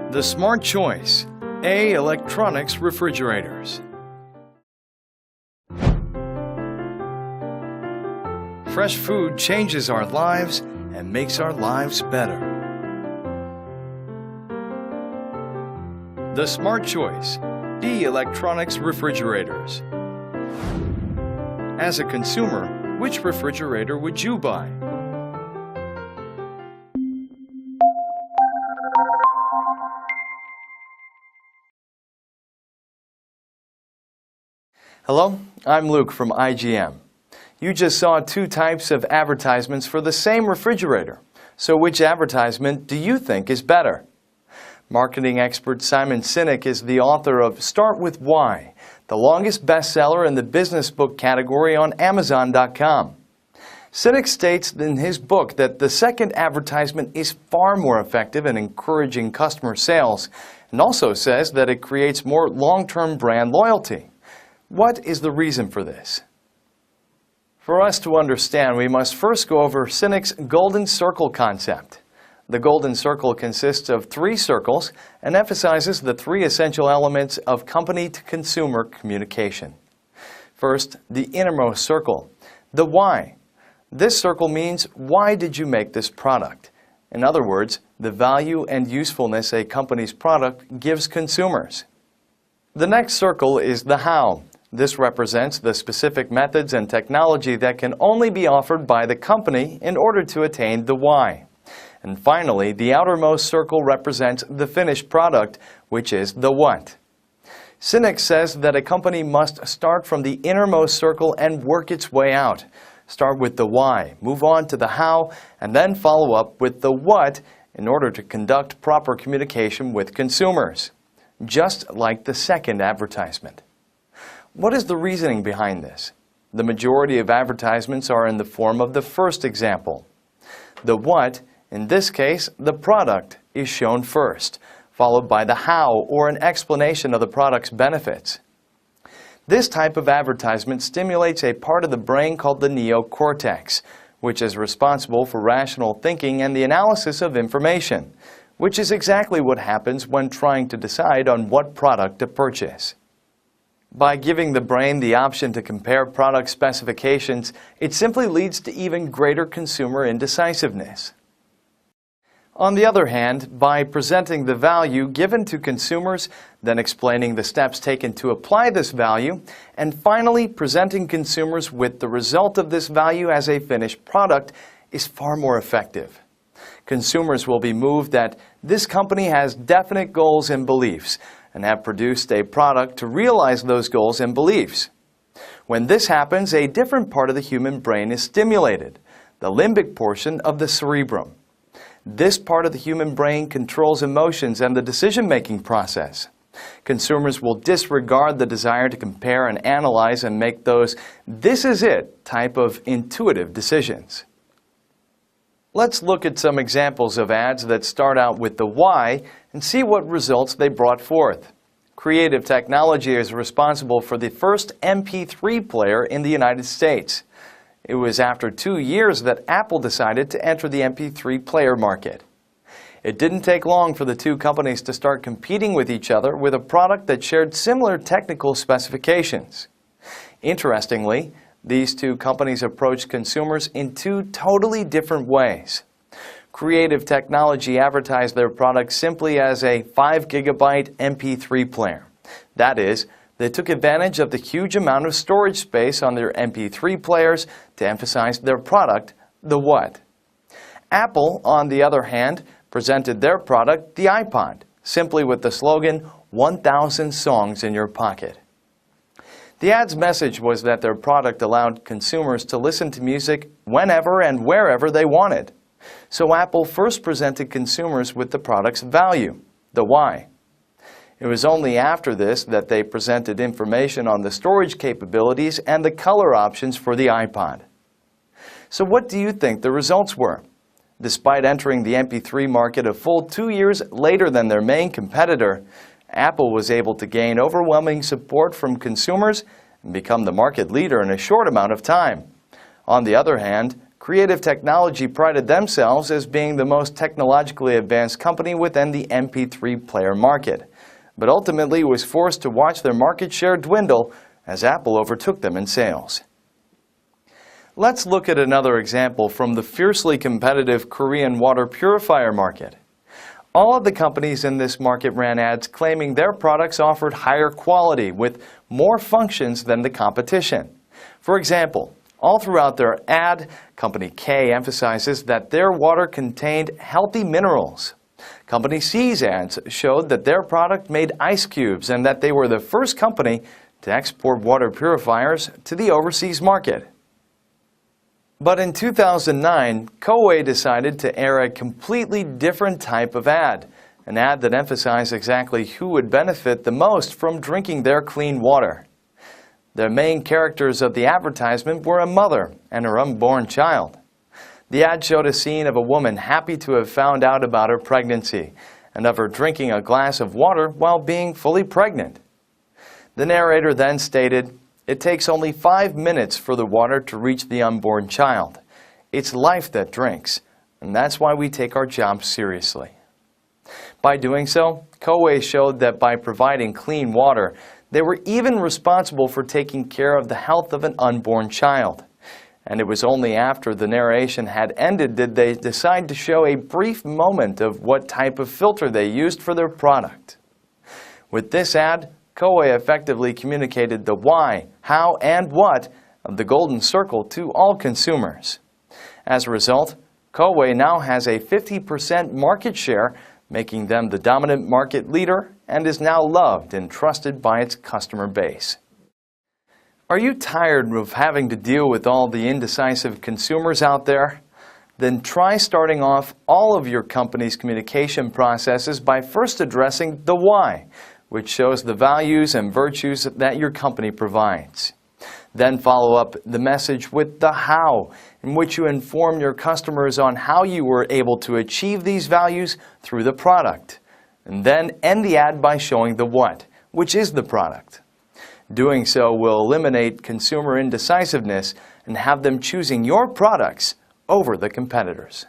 The smart choice. A. Electronics refrigerators. Fresh food changes our lives and makes our lives better. The smart choice. D. Electronics refrigerators. As a consumer, which refrigerator would you buy? Hello, I'm Luke from IGM. You just saw two types of advertisements for the same refrigerator. So which advertisement do you think is better? Marketing expert Simon Sinek is the author of Start With Why, the longest bestseller in the business book category on Amazon.com. Sinek states in his book that the second advertisement is far more effective in encouraging customer sales, and also says that it creates more long-term brand loyalty. What is the reason for this? For us to understand, we must first go over Sinek's golden circle concept. The golden circle consists of 3 circles and emphasizes the 3 essential elements of company-to-consumer communication. First, the innermost circle, the why. This circle means, why did you make this product? In other words, the value and usefulness a company's product gives consumers. The next circle is the how. This represents the specific methods and technology that can only be offered by the company in order to attain the why. And finally, the outermost circle represents the finished product, which is the what. Sinek says that a company must start from the innermost circle and work its way out. Start with the why, move on to the how, and then follow up with the what in order to conduct proper communication with consumers. Just like the second advertisement. What is the reasoning behind this? The majority of advertisements are in the form of the first example. The what, in this case, the product, is shown first, followed by the how, or an explanation of the product's benefits. This type of advertisement stimulates a part of the brain called the neocortex, which is responsible for rational thinking and the analysis of information, which is exactly what happens when trying to decide on what product to purchase. By giving the brain the option to compare product specifications, it simply leads to even greater consumer indecisiveness. On the other hand, by presenting the value given to consumers, then explaining the steps taken to apply this value, and finally presenting consumers with the result of this value as a finished product is far more effective. Consumers will be moved that this company has definite goals and beliefs, and have produced a product to realize those goals and beliefs. When this happens, a different part of the human brain is stimulated, the limbic portion of the cerebrum. This part of the human brain controls emotions and the decision-making process. Consumers will disregard the desire to compare and analyze and make those "this is it" type of intuitive decisions. Let's look at some examples of ads that start out with the why and see what results they brought forth. Creative Technology is responsible for the first MP3 player in the United States. It was after 2 years that Apple decided to enter the MP3 player market. It didn't take long for the two companies to start competing with each other with a product that shared similar technical specifications. Interestingly, these two companies approached consumers in 2 totally different ways. Creative Technology advertised their product simply as a 5-gigabyte MP3 player. That is, they took advantage of the huge amount of storage space on their MP3 players to emphasize their product, the what. Apple, on the other hand, presented their product, the iPod, simply with the slogan, 1,000 songs in your pocket. The ad's message was that their product allowed consumers to listen to music whenever and wherever they wanted. So Apple first presented consumers with the product's value, the why. It was only after this that they presented information on the storage capabilities and the color options for the iPod. So what do you think the results were? Despite entering the MP3 market a full 2 years later than their main competitor, Apple was able to gain overwhelming support from consumers and become the market leader in a short amount of time. On the other hand, Creative Technology prided themselves as being the most technologically advanced company within the MP3 player market, but ultimately was forced to watch their market share dwindle as Apple overtook them in sales. Let's look at another example from the fiercely competitive Korean water purifier market. All of the companies in this market ran ads claiming their products offered higher quality with more functions than the competition. For example, all throughout their ad, Company K emphasizes that their water contained healthy minerals. Company C's ads showed that their product made ice cubes and that they were the first company to export water purifiers to the overseas market. But in 2009, Coway decided to air a completely different type of ad, an ad that emphasized exactly who would benefit the most from drinking their clean water. The main characters of the advertisement were a mother and her unborn child. The ad showed a scene of a woman happy to have found out about her pregnancy and of her drinking a glass of water while being fully pregnant. The narrator then stated, "It takes only 5 minutes for the water to reach the unborn child. It's life that drinks, and that's why we take our job seriously." By doing so, Coway showed that by providing clean water, they were even responsible for taking care of the health of an unborn child. And it was only after the narration had ended did they decide to show a brief moment of what type of filter they used for their product. With this ad, Coway effectively communicated the why, how, and what of the Golden Circle to all consumers. As a result, Coway now has a 50% market share, making them the dominant market leader, and is now loved and trusted by its customer base. Are you tired of having to deal with all the indecisive consumers out there? Then try starting off all of your company's communication processes by first addressing the why, which shows the values and virtues that your company provides. Then follow up the message with the how, in which you inform your customers on how you were able to achieve these values through the product. And then end the ad by showing the what, which is the product. Doing so will eliminate consumer indecisiveness and have them choosing your products over the competitors.